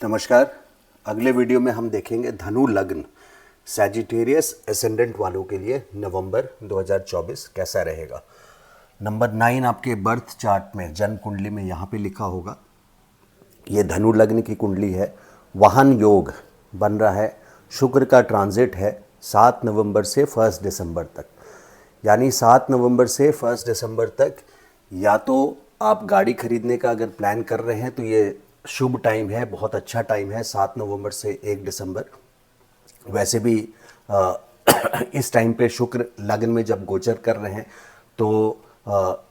नमस्कार। अगले वीडियो में हम देखेंगे धनु लग्न सैजिटेरियस एसेंडेंट वालों के लिए नवंबर 2024 कैसा रहेगा। नंबर 9 आपके बर्थ चार्ट में जन्म कुंडली में यहाँ पे लिखा होगा। ये धनु लग्न की कुंडली है। वाहन योग बन रहा है। शुक्र का ट्रांजिट है 7 नवंबर से 1 दिसंबर तक। यानी 7 नवंबर से 1 दिसंबर तक या तो आप गाड़ी खरीदने का अगर प्लान कर रहे हैं तो ये शुभ टाइम है, बहुत अच्छा टाइम है 7 नवंबर से 1 दिसंबर। वैसे भी इस टाइम पे शुक्र लग्न में जब गोचर कर रहे हैं तो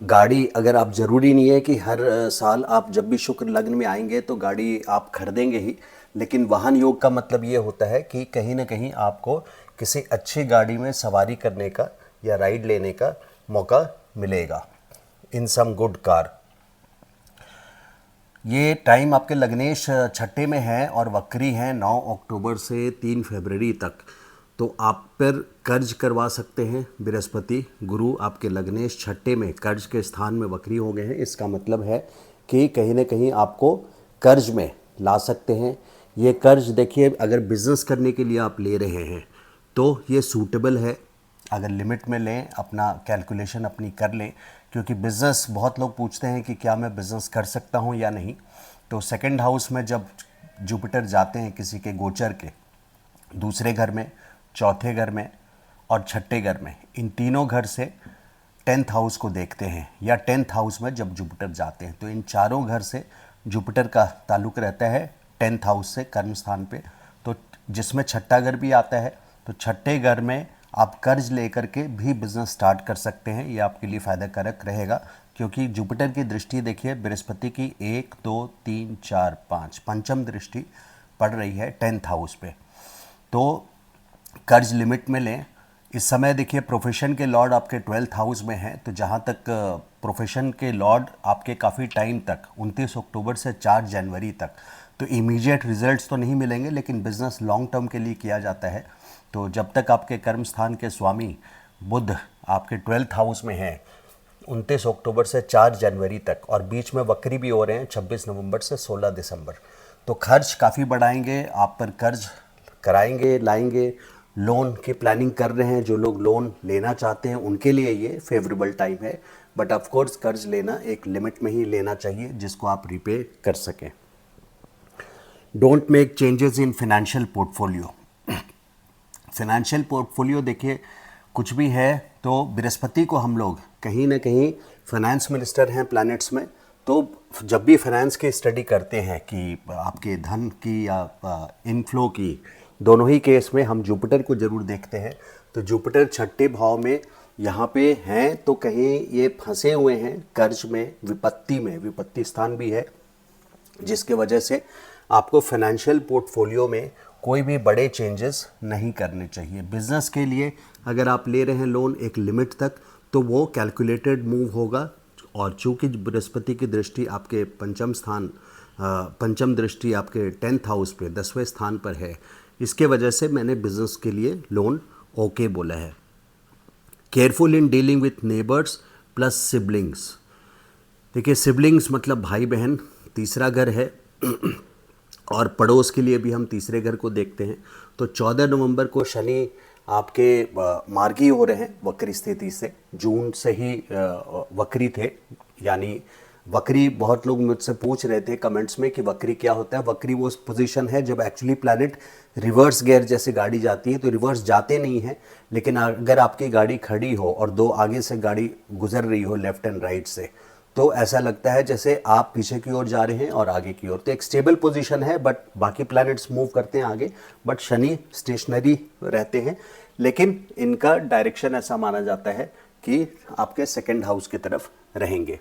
गाड़ी अगर आप ज़रूरी नहीं है कि हर साल आप जब भी शुक्र लग्न में आएंगे तो गाड़ी आप खरीदेंगे ही, लेकिन वाहन योग का मतलब ये होता है कि कहीं ना कहीं आपको किसी अच्छी गाड़ी में सवारी करने का या राइड लेने का मौका मिलेगा इन सम गुड कार। ये टाइम आपके लग्नेश छठे में है और वक्री है 9 अक्टूबर से 3 फरवरी तक। तो आप पर कर्ज करवा सकते हैं। बृहस्पति गुरु आपके लग्नेश छठे में कर्ज के स्थान में वक्री हो गए हैं। इसका मतलब है कि कहीं ना कहीं आपको कर्ज में ला सकते हैं। ये कर्ज देखिए, अगर बिज़नेस करने के लिए आप ले रहे हैं तो ये सूटेबल है। अगर लिमिट में लें, अपना कैलकुलेशन अपनी कर लें, क्योंकि बिज़नेस बहुत लोग पूछते हैं कि क्या मैं बिज़नेस कर सकता हूं या नहीं। तो सेकंड हाउस में जब जुपिटर जाते हैं किसी के गोचर के, दूसरे घर में, चौथे घर में और छठे घर में, इन तीनों घर से 10th हाउस को देखते हैं, या 10th हाउस में जब जुपिटर जाते हैं तो इन चारों घर से जुपिटर का ताल्लुक़ रहता है 10th हाउस से, कर्म स्थान पे। तो जिसमें छठा घर भी आता है, तो छठे घर में आप कर्ज लेकर के भी बिज़नेस स्टार्ट कर सकते हैं। ये आपके लिए फ़ायदाकारक रहेगा, क्योंकि जुपिटर की दृष्टि देखिए बृहस्पति की 1 2 3 4 5 पंचम दृष्टि पड़ रही है 10th हाउस पे। तो कर्ज लिमिट में लें। इस समय देखिए प्रोफेशन के लॉर्ड आपके 12th हाउस में हैं, तो जहाँ तक प्रोफेशन के लॉर्ड आपके काफ़ी टाइम तक 29 अक्टूबर से 4 जनवरी तक, तो इमीडिएट रिजल्ट्स तो नहीं मिलेंगे, लेकिन बिज़नेस लॉन्ग टर्म के लिए किया जाता है। तो जब तक आपके कर्म स्थान के स्वामी बुध आपके 12th हाउस में हैं 29 अक्टूबर से 4 जनवरी तक, और बीच में वक्री भी हो रहे हैं 26 नवंबर से 16 दिसंबर, तो खर्च काफ़ी बढ़ाएंगे, आप पर कर्ज कराएंगे, लाएंगे। लोन की प्लानिंग कर रहे हैं, जो लोग लोन लेना चाहते हैं उनके लिए ये फेवरेबल टाइम है। बट ऑफ कोर्स कर्ज लेना एक लिमिट में ही लेना चाहिए जिसको आप रिपे कर सकें। Don't make changes in financial portfolio. Financial portfolio देखिए कुछ भी है तो बृहस्पति को हम लोग कहीं ना कहीं फाइनेंस मिनिस्टर हैं प्लैनेट्स में, तो जब भी फाइनेंस की स्टडी करते हैं कि आपके धन की या इनफ्लो की, दोनों ही केस में हम जुपिटर को ज़रूर देखते हैं। तो जुपिटर छठे भाव में यहाँ पे हैं, तो कहीं ये फंसे हुए हैं कर्ज में, विपत्ति में, विपत्ति स्थान भी है, जिसके वजह से आपको फाइनेंशियल पोर्टफोलियो में कोई भी बड़े चेंजेस नहीं करने चाहिए। बिज़नेस के लिए अगर आप ले रहे हैं लोन एक लिमिट तक, तो वो कैलकुलेटेड मूव होगा। और चूँकि बृहस्पति की दृष्टि आपके पंचम दृष्टि आपके 10th हाउस पे 10वें स्थान पर है, इसके वजह से मैंने बिज़नेस के लिए लोन ओके बोला है। Careful in dealing with neighbours plus siblings. देखिए सिबलिंग्स मतलब भाई बहन, तीसरा घर है और पड़ोस के लिए भी हम तीसरे घर को देखते हैं। तो 14 नवंबर को शनि आपके मार्गी हो रहे हैं वक्री स्थिति से। जून से ही वक्री थे, यानी वक्री, बहुत लोग मुझसे पूछ रहे थे कमेंट्स में कि वक्री क्या होता है। वक्री वो पोजीशन है जब एक्चुअली प्लैनेट रिवर्स गियर जैसे गाड़ी जाती है, तो रिवर्स जाते नहीं है, लेकिन अगर आपकी गाड़ी खड़ी हो और दो आगे से गाड़ी गुजर रही हो लेफ्ट एंड राइट से, तो ऐसा लगता है जैसे आप पीछे की ओर जा रहे हैं और आगे की ओर। तो एक स्टेबल पोजीशन है, बट बाकी प्लैनेट्स मूव करते हैं आगे, बट शनि स्टेशनरी रहते हैं। लेकिन इनका डायरेक्शन ऐसा माना जाता है कि आपके सेकंड हाउस की तरफ रहेंगे।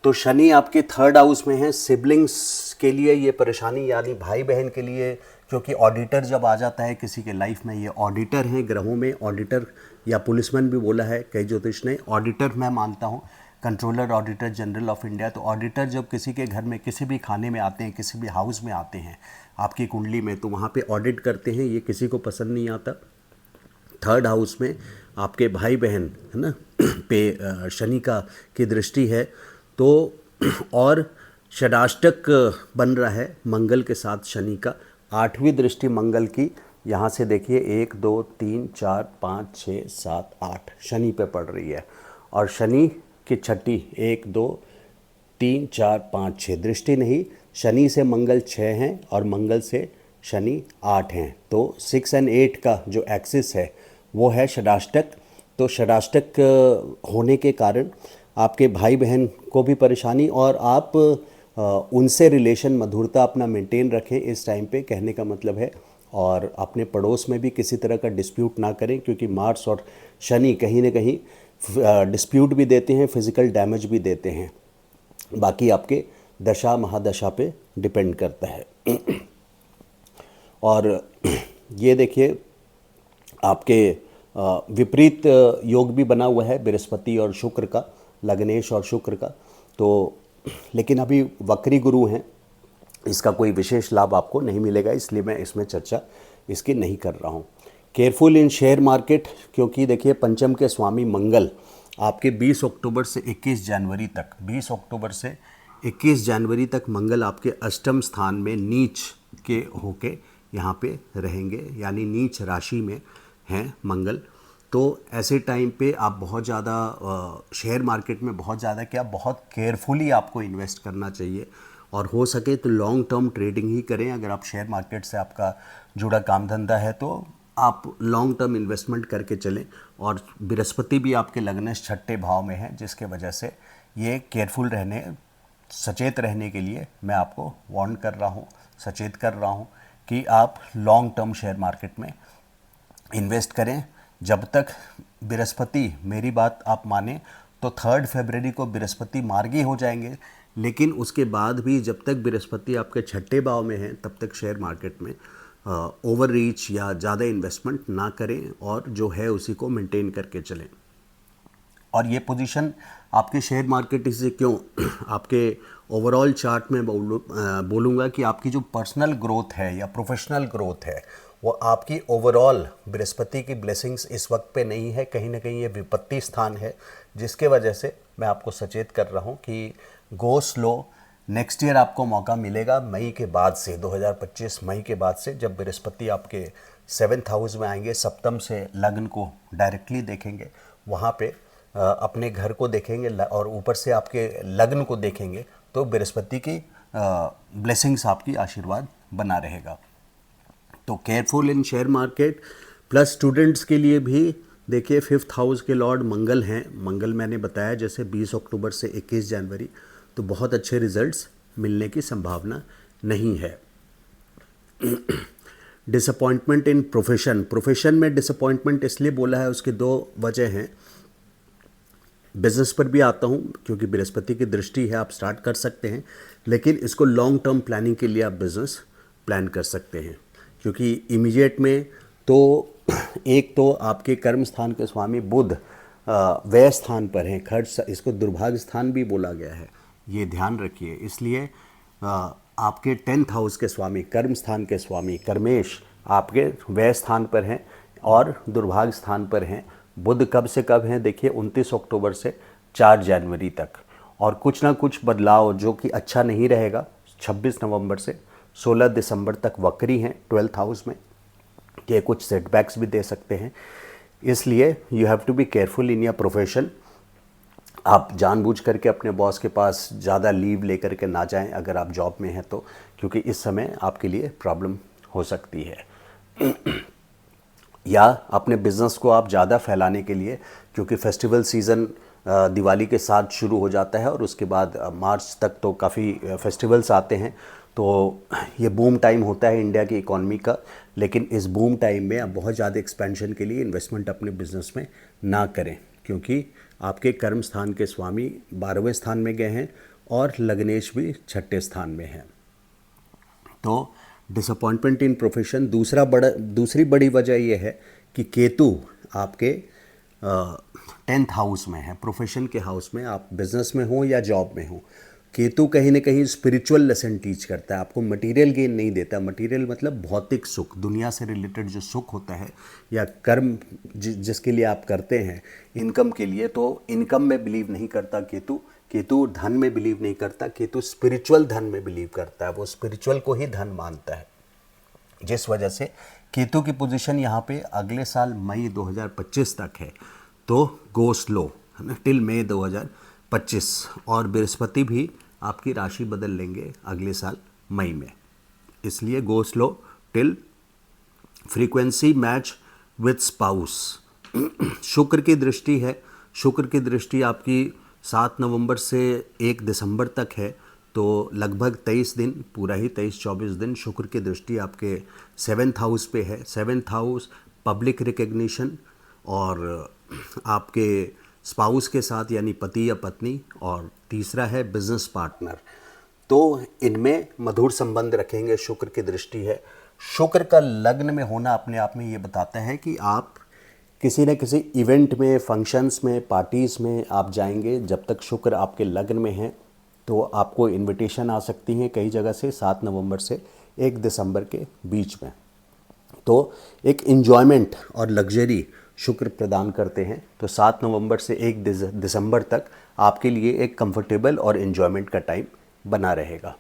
तो शनि आपके 3rd हाउस में है। सिबलिंग्स के लिए ये परेशानी, यानी भाई बहन के लिए, क्योंकि ऑडिटर जब आ जाता है किसी के लाइफ में, ये ऑडिटर हैं ग्रहों में, ऑडिटर या पुलिसमैन भी बोला है कई ज्योतिष ने, ऑडिटर मैं मानता हूँ, controller auditor general of India. तो ऑडिटर जब किसी के घर में किसी भी खाने में आते हैं, किसी भी हाउस में आते हैं आपकी कुंडली में, तो वहाँ पे ऑडिट करते हैं, ये किसी को पसंद नहीं आता। 3rd हाउस में आपके भाई बहन है ना पे शनि की दृष्टि है। तो और षडाष्टक बन रहा है मंगल के साथ शनि का, 8वीं दृष्टि मंगल की यहाँ से देखिए 1 2 3 4 5 6 7 8 शनि पे पड़ रही है, और शनि की छठी 1 2 3 4 5 6 दृष्टि नहीं, शनि से मंगल 6 हैं और मंगल से शनि 8 हैं, तो 6 और 8 का जो एक्सिस है वो है षडाष्टक। तो षडाष्टक होने के कारण आपके भाई बहन को भी परेशानी, और आप उनसे रिलेशन मधुरता अपना मेंटेन रखें इस टाइम पे, कहने का मतलब है। और अपने पड़ोस में भी किसी तरह का डिस्प्यूट ना करें, क्योंकि मार्स और शनि कहीं ना कहीं डिस्प्यूट भी देते हैं, फिजिकल डैमेज भी देते हैं। बाकी आपके दशा महादशा पे डिपेंड करता है। और ये देखिए आपके विपरीत योग भी बना हुआ है बृहस्पति और शुक्र का, लग्नेश और शुक्र का। तो लेकिन अभी वक्री गुरु हैं, इसका कोई विशेष लाभ आपको नहीं मिलेगा, इसलिए मैं इसमें चर्चा इसकी नहीं कर रहा हूँ। केयरफुल इन शेयर मार्केट, क्योंकि देखिए पंचम के स्वामी मंगल आपके 20 अक्टूबर से 21 जनवरी तक, 20 अक्टूबर से 21 जनवरी तक मंगल आपके अष्टम स्थान में नीच के होके यहाँ पे रहेंगे, यानी नीच राशि में हैं मंगल। तो ऐसे टाइम पे आप बहुत ज़्यादा शेयर मार्केट में बहुत ज़्यादा क्या, बहुत केयरफुली आपको इन्वेस्ट करना चाहिए, और हो सके तो लॉन्ग टर्म ट्रेडिंग ही करें। अगर आप शेयर मार्केट से आपका जुड़ा काम धंधा है तो आप लॉन्ग टर्म इन्वेस्टमेंट करके चलें। और बृहस्पति भी आपके लग्नेश छठे भाव में है, जिसके वजह से ये केयरफुल रहने, सचेत रहने के लिए मैं आपको वार्न कर रहा हूँ, सचेत कर रहा हूँ कि आप लॉन्ग टर्म शेयर मार्केट में इन्वेस्ट करें। जब तक बृहस्पति, मेरी बात आप माने तो 3 फरवरी को बृहस्पति मार्गी हो जाएंगे, लेकिन उसके बाद भी जब तक बृहस्पति आपके छठे भाव में है तब तक शेयर मार्केट में ओवर रीच या ज़्यादा इन्वेस्टमेंट ना करें, और जो है उसी को मेंटेन करके चलें। और ये पोजीशन आपके शेयर मार्केट से क्यों, आपके ओवरऑल चार्ट में बोलूँगा कि आपकी जो पर्सनल ग्रोथ है या प्रोफेशनल ग्रोथ है, वो आपकी ओवरऑल बृहस्पति की ब्लेसिंग्स इस वक्त पे नहीं है, कहीं ना कहीं ये विपत्ति स्थान है, जिसके वजह से मैं आपको सचेत कर रहा हूँ कि गो स्लो। नेक्स्ट ईयर आपको मौका मिलेगा मई के बाद से, 2025 मई के बाद से, जब बृहस्पति आपके 7th हाउस में आएंगे, सप्तम से लग्न को डायरेक्टली देखेंगे, वहाँ पे अपने घर को देखेंगे और ऊपर से आपके लग्न को देखेंगे, तो बृहस्पति की ब्लेसिंग्स आपकी आशीर्वाद बना रहेगा। तो careful in share market. Plus students के लिए भी देखिए 5th हाउस के लॉर्ड मंगल हैं, मंगल मैंने बताया जैसे 20 अक्टूबर से 21 जनवरी, तो बहुत अच्छे रिजल्ट्स मिलने की संभावना नहीं है। डिसअपॉइंटमेंट इन प्रोफेशन, प्रोफेशन में डिसअपॉइंटमेंट इसलिए बोला है, उसकी 2 वजह हैं। बिजनेस पर भी आता हूँ, क्योंकि बृहस्पति की दृष्टि है, आप स्टार्ट कर सकते हैं, लेकिन इसको लॉन्ग टर्म प्लानिंग के लिए आप बिजनेस प्लान कर सकते हैं, क्योंकि इमीडिएट में तो एक तो आपके कर्म स्थान के स्वामी बुध व्यय स्थान पर हैं, खर्च, इसको दुर्भाग्य स्थान भी बोला गया है, ये ध्यान रखिए। इसलिए आपके 10th हाउस के स्वामी, कर्म स्थान के स्वामी कर्मेश आपके व्यय स्थान पर हैं और दुर्भाग्य स्थान पर हैं। बुध कब से कब हैं देखिए, 29 अक्टूबर से 4 जनवरी तक, और कुछ ना कुछ बदलाव जो कि अच्छा नहीं रहेगा 26 नवंबर से 16 दिसंबर तक वक्री हैं 12th हाउस में, कि कुछ सेटबैक्स भी दे सकते हैं। इसलिए you have to be careful in your profession. आप जानबूझ करके अपने बॉस के पास ज़्यादा लीव लेकर के ना जाएं अगर आप जॉब में हैं तो, क्योंकि इस समय आपके लिए प्रॉब्लम हो सकती है। या अपने बिज़नेस को आप ज़्यादा फैलाने के लिए, क्योंकि फेस्टिवल सीज़न दिवाली के साथ शुरू हो जाता है और उसके बाद मार्च तक तो काफ़ी फेस्टिवल्स आते हैं, तो ये बूम टाइम होता है इंडिया की इकॉनमी का। लेकिन इस बूम टाइम में आप बहुत ज़्यादा एक्सपेंशन के लिए इन्वेस्टमेंट अपने बिजनेस में ना करें, क्योंकि आपके कर्म स्थान के स्वामी 12वें स्थान में गए हैं और लग्नेश भी 6ठे स्थान में है। तो डिसअपॉइंटमेंट इन प्रोफेशन। दूसरी बड़ी वजह यह है कि केतु आपके 10th हाउस में है, प्रोफेशन के हाउस में, आप बिजनेस में हो या जॉब में हो। केतु कहीं ना कहीं स्पिरिचुअल लेसन टीच करता है, आपको मटेरियल गेन नहीं देता। मटेरियल मतलब भौतिक सुख, दुनिया से रिलेटेड जो सुख होता है, या कर्म जिसके लिए आप करते हैं इनकम के लिए, तो इनकम में बिलीव नहीं करता केतु। केतु धन में बिलीव नहीं करता, केतु स्पिरिचुअल धन में बिलीव करता है, वो स्पिरिचुअल को ही धन मानता है, जिस वजह से केतु की पोजीशन यहाँ पे अगले साल मई 2025 तक है। तो गो स्लो है ना, टिल मई 2025। और बृहस्पति भी आपकी राशि बदल लेंगे अगले साल मई में, इसलिए go slow till frequency match with spouse. शुक्र की दृष्टि है, शुक्र की दृष्टि आपकी 7 नवंबर से 1 दिसंबर तक है, तो लगभग 23 दिन, पूरा ही 23-24 दिन शुक्र की दृष्टि आपके 7th हाउस पे है। 7th हाउस पब्लिक रिकग्निशन और आपके स्पाउस के साथ यानी पति या पत्नी, और तीसरा है बिजनेस पार्टनर। तो इनमें मधुर संबंध रखेंगे, शुक्र की दृष्टि है। शुक्र का लग्न में होना अपने आप में ये बताता है कि आप किसी न किसी इवेंट में, फंक्शंस में, पार्टीज़ में आप जाएंगे। जब तक शुक्र आपके लग्न में है तो आपको इनविटेशन आ सकती हैं कई जगह से 7 नवंबर से 1 दिसंबर के बीच में। तो एक इन्जॉयमेंट और लग्जरी शुक्र प्रदान करते हैं। तो 7 नवंबर से 1 दिसंबर तक आपके लिए एक कंफर्टेबल और इन्जॉयमेंट का टाइम बना रहेगा।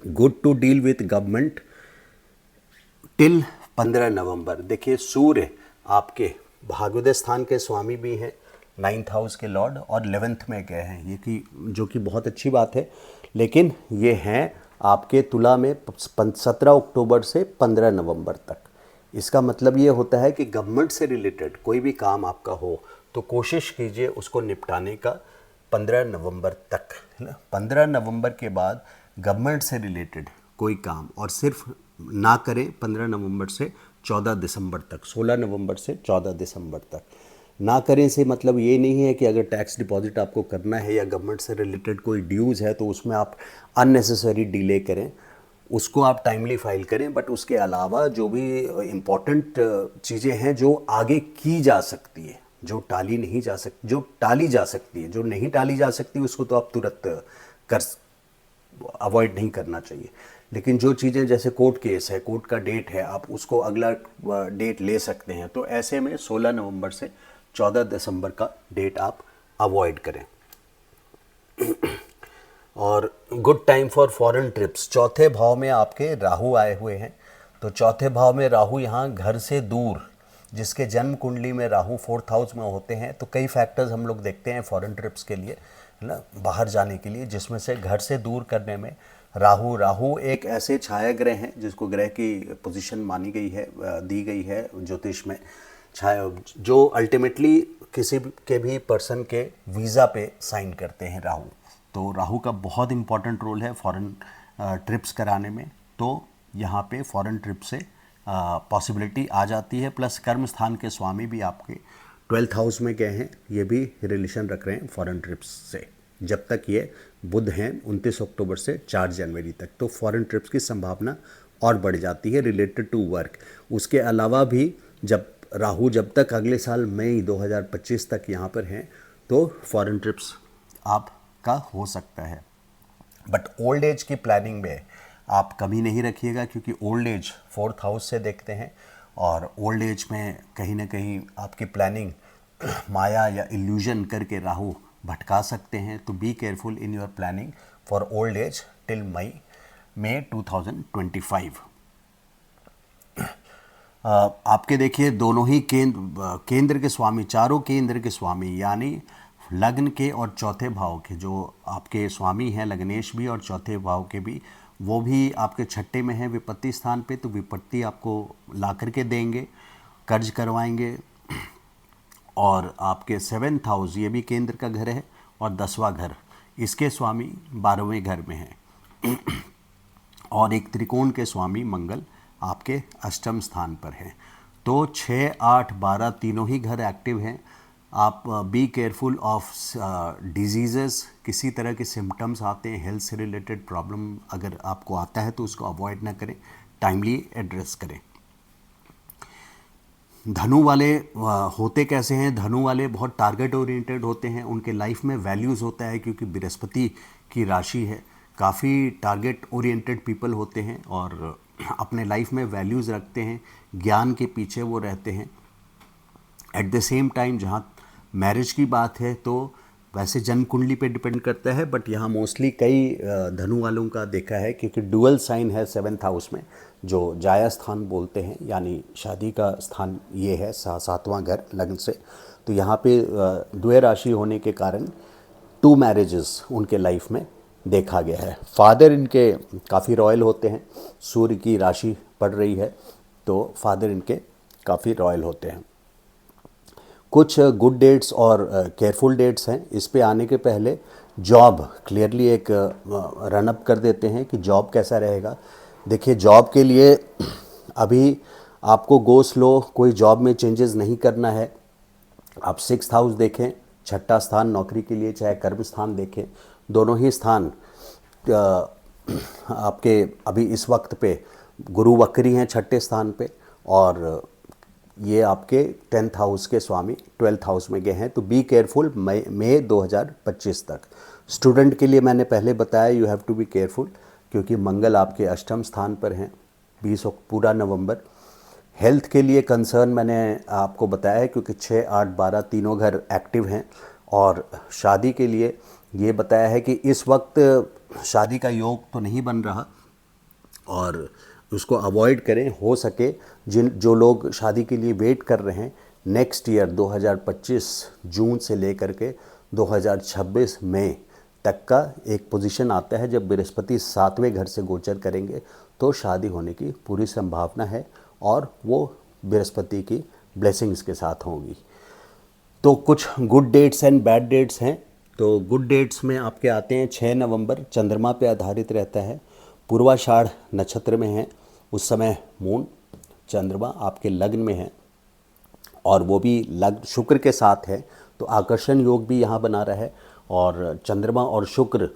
Good to deal with government till 15 November. देखिए सूर्य आपके भाग्योदय स्थान के स्वामी भी हैं, 9th हाउस के लॉर्ड, और 11th में गए हैं, ये कि जो कि बहुत अच्छी बात है। लेकिन ये हैं आपके तुला में 17 अक्टूबर से 15 नवंबर तक। इसका मतलब ये होता है कि गवर्नमेंट से रिलेटेड कोई भी काम आपका हो तो कोशिश कीजिए उसको निपटाने का 15 नवंबर तक, है ना। 15 नवंबर के बाद गवर्नमेंट से रिलेटेड कोई काम और सिर्फ ना करें 15 नवंबर से 14 दिसंबर तक, 16 नवंबर से 14 दिसंबर तक ना करें। से मतलब ये नहीं है कि अगर टैक्स डिपॉजिट आपको करना है या गवर्नमेंट से रिलेटेड कोई ड्यूज़ है तो उसमें आप अननेसेसरी डिले करें, उसको आप टाइमली फाइल करें। बट उसके अलावा जो भी इम्पॉर्टेंट चीज़ें हैं जो आगे की जा सकती है, जो टाली नहीं जा सकती, जो टाली जा सकती है, जो नहीं टाली जा सकती उसको तो आप तुरंत अवॉइड नहीं करना चाहिए। लेकिन जो चीज़ें जैसे कोर्ट केस है, कोर्ट का डेट है, आप उसको अगला डेट ले सकते हैं। तो ऐसे में 16 नवंबर से 14 दिसंबर का डेट आप अवॉइड करें। और good time for foreign trips. चौथे भाव में आपके राहु आए हुए हैं, तो चौथे भाव में राहु यहाँ घर से दूर, जिसके जन्म कुंडली में राहु 4th हाउस में होते हैं, तो कई फैक्टर्स हम लोग देखते हैं फॉरेन ट्रिप्स के लिए, है ना, बाहर जाने के लिए, जिसमें से घर से दूर करने में राहु एक ऐसे छाया ग्रह हैं जिसको ग्रह की पोजीशन मानी गई है, दी गई है ज्योतिष में, छाया, जो अल्टीमेटली किसी के भी पर्सन के वीज़ा पे साइन करते हैं राहु। तो राहु का बहुत इंपॉर्टेंट रोल है फॉरेन ट्रिप्स कराने में। तो यहाँ पे फॉरेन ट्रिप से पॉसिबिलिटी आ जाती है। प्लस कर्म स्थान के स्वामी भी आपके 12th हाउस में गए हैं, ये भी रिलेशन रख रहे हैं फॉरेन ट्रिप्स से। जब तक ये बुध हैं 29 अक्टूबर से 4 जनवरी तक, तो फॉरेन ट्रिप्स की संभावना और बढ़ जाती है रिलेटेड टू वर्क। उसके अलावा भी जब राहु जब तक अगले साल मई 2025 तक यहाँ पर हैं तो फॉरेन ट्रिप्स आपका हो सकता है। बट ओल्ड एज की प्लानिंग में आप कमी नहीं रखिएगा, क्योंकि ओल्ड एज 4th हाउस से देखते हैं, और ओल्ड एज में कहीं ना कहीं आपकी प्लानिंग माया या इल्यूजन करके राहु भटका सकते हैं। तो be careful in your planning for old age till May 2025। आपके देखिए दोनों ही केंद्र के स्वामी, चारों केंद्र के स्वामी, यानी लग्न के और चौथे भाव के जो आपके स्वामी हैं, लग्नेश भी और चौथे भाव के भी, वो भी आपके छठे में हैं विपत्ति स्थान पे। तो विपत्ति आपको ला करके देंगे, कर्ज करवाएंगे। और आपके 7th हाउस, ये भी केंद्र का घर है, और 10वां घर, इसके स्वामी 12वें घर में हैं। और एक त्रिकोण के स्वामी मंगल आपके अष्टम स्थान पर हैं। तो 6, 8, 12 तीनों ही घर एक्टिव हैं। आप बी केयरफुल ऑफ डिजीज़ेस, किसी तरह के सिम्टम्स आते हैं, हेल्थ से रिलेटेड प्रॉब्लम अगर आपको आता है तो उसको अवॉइड ना करें, टाइमली एड्रेस करें। धनु वाले होते कैसे हैं? धनु वाले बहुत टारगेट ओरिएंटेड होते हैं, उनके लाइफ में वैल्यूज़ होता है, क्योंकि बृहस्पति की राशि है, काफ़ी टारगेट ओरिएंटेड पीपल होते हैं और अपने लाइफ में वैल्यूज़ रखते हैं, ज्ञान के पीछे वो रहते हैं। एट द सेम टाइम जहाँ मैरिज की बात है तो वैसे जन्म कुंडली पे डिपेंड करता है, बट यहाँ मोस्टली कई धनु वालों का देखा है, क्योंकि डुअल साइन है 7th हाउस में, जो जाया स्थान बोलते हैं, यानी शादी का स्थान ये है, 7वां घर लग्न से। तो यहाँ पे द्वय राशि होने के कारण 2 मैरिजेस उनके लाइफ में देखा गया है। फादर इनके काफ़ी रॉयल होते हैं, सूर्य की राशि पड़ रही है तो फादर इनके काफ़ी रॉयल होते हैं। कुछ गुड डेट्स और केयरफुल डेट्स हैं। इस पे आने के पहले जॉब क्लियरली एक रन अप कर देते हैं कि जॉब कैसा रहेगा। देखिए, जॉब के लिए अभी आपको गो स्लो, कोई जॉब में चेंजेस नहीं करना है। आप 6th हाउस देखें, 6ठा स्थान नौकरी के लिए, चाहे कर्म स्थान देखें, दोनों ही स्थान आपके अभी इस वक्त पे गुरु वक्री हैं 6ठे स्थान पे, और ये आपके 10th हाउस के स्वामी 12th हाउस में गए हैं। तो बी केयरफुल मई 2025 तक। स्टूडेंट के लिए मैंने पहले बताया, you have to be careful, क्योंकि मंगल आपके अष्टम स्थान पर हैं पूरा नवंबर। हेल्थ के लिए कंसर्न मैंने आपको बताया है, क्योंकि 6, 8, 12 तीनों घर एक्टिव हैं। और शादी के लिए ये बताया है कि इस वक्त शादी का योग तो नहीं बन रहा, और उसको अवॉइड करें। हो सके जो लोग शादी के लिए वेट कर रहे हैं, नेक्स्ट ईयर 2025 जून से लेकर के 2026 मई तक का एक पोजीशन आता है जब बृहस्पति 7वें घर से गोचर करेंगे, तो शादी होने की पूरी संभावना है, और वो बृहस्पति की ब्लेसिंग्स के साथ होंगी। तो कुछ good dates and bad dates हैं। तो गुड डेट्स में आपके आते हैं 6 नवंबर, चंद्रमा पे आधारित रहता है, पूर्वाषाढ़ नक्षत्र में है। उस समय मून चंद्रमा आपके लग्न में है, और वो भी लग्न शुक्र के साथ है, तो आकर्षण योग भी यहाँ बना रहा है। और चंद्रमा और शुक्र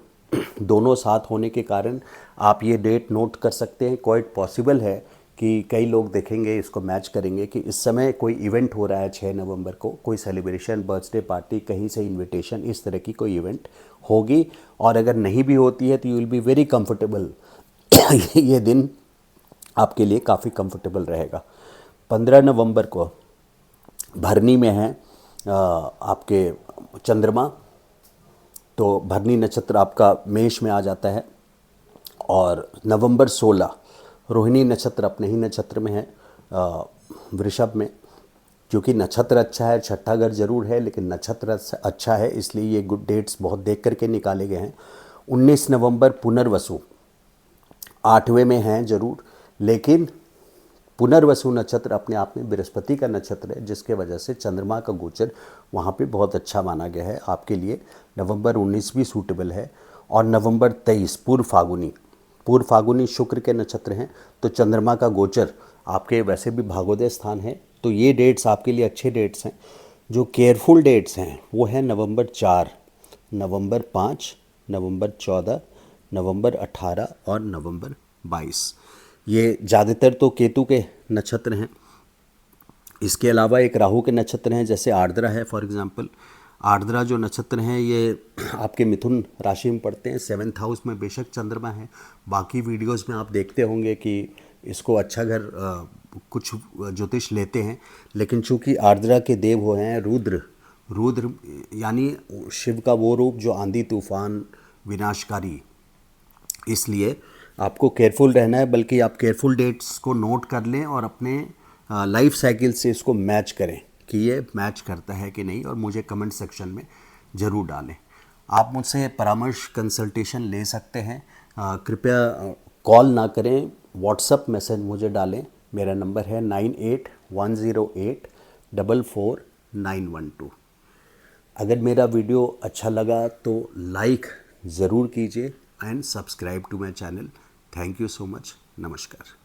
दोनों साथ होने के कारण आप ये डेट नोट कर सकते हैं। क्वाइट पॉसिबल है कि कई लोग देखेंगे, इसको मैच करेंगे कि इस समय कोई इवेंट हो रहा है 6 नवंबर को, कोई सेलिब्रेशन, बर्थडे पार्टी, कहीं से इनविटेशन, इस तरह की कोई इवेंट होगी। और अगर नहीं भी होती है तो you will be very comfortable. ये दिन आपके लिए काफ़ी कंफर्टेबल रहेगा। 15 नवंबर को भरनी में है आपके चंद्रमा, तो भरनी नक्षत्र आपका मेष में आ जाता है। और नवंबर 16 रोहिणी नक्षत्र अपने ही नक्षत्र में है, वृषभ में। क्योंकि नक्षत्र अच्छा है, 6ठा घर जरूर है, लेकिन नक्षत्र अच्छा है, इसलिए ये गुड डेट्स बहुत देख करके निकाले गए हैं। 19 नवंबर पुनर्वसु 8वें में हैं जरूर, लेकिन पुनर्वसु नक्षत्र अपने आप में बृहस्पति का नक्षत्र है, जिसके वजह से चंद्रमा का गोचर वहाँ पे बहुत अच्छा माना गया है आपके लिए। नवंबर 19 भी सूटेबल है। और नवंबर 23 पूर्व फागुनी शुक्र के नक्षत्र हैं, तो चंद्रमा का गोचर आपके वैसे भी भागोदय स्थान है। तो ये डेट्स आपके लिए अच्छे डेट्स हैं। जो केयरफुल डेट्स हैं वो है नवंबर 4, नवंबर 5, नवंबर 14, नवंबर 18 और नवंबर 22। ये ज़्यादातर तो केतु के नक्षत्र हैं। इसके अलावा एक राहु के नक्षत्र हैं, जैसे आर्द्रा है फॉर एग्जांपल। आर्द्रा जो नक्षत्र हैं ये आपके मिथुन राशि में पड़ते हैं, 7th हाउस में बेशक चंद्रमा है। बाकी वीडियोस में आप देखते होंगे कि इसको अच्छा घर कुछ ज्योतिष लेते हैं, लेकिन चूंकि आर्द्रा के देव हो हैं रुद्र यानी शिव का वो रूप जो आंधी तूफान विनाशकारी, इसलिए आपको केयरफुल रहना है। बल्कि आप केयरफुल डेट्स को नोट कर लें और अपने लाइफ साइकिल से इसको मैच करें कि ये मैच करता है कि नहीं, और मुझे कमेंट सेक्शन में ज़रूर डालें। आप मुझसे परामर्श कंसल्टेशन ले सकते हैं। कृपया कॉल ना करें, व्हाट्सअप मैसेज मुझे डालें। मेरा नंबर है 9810844912। अगर मेरा वीडियो अच्छा लगा तो लाइक ज़रूर कीजिए and subscribe to my channel. Thank you so much. नमस्कार।